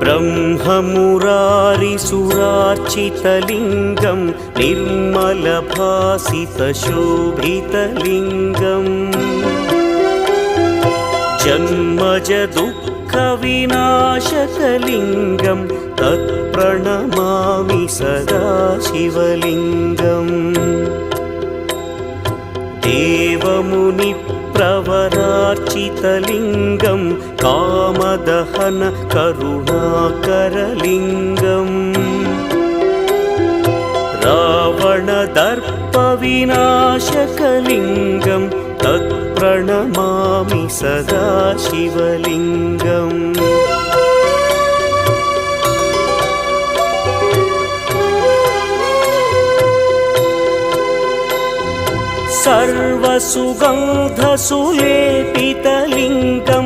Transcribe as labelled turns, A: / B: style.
A: ब्रह्ममुरारिसुरार्चितलिङ्गं निर्मलभासितशोभितलिङ्गम् जन्मजदुःखविनाशकलिङ्गं तत्प्रणमामि सदा शिवलिङ्गम् देवमुनिप्रवरार्चितलिङ्गं कामदहन करुणाकरलिङ्गम् रावणदर्पविनाशकलिङ्गं तत्प्रणमामि सदा शिवलिङ्गम् सर्वसुगन्धसुलेपितलिङ्गं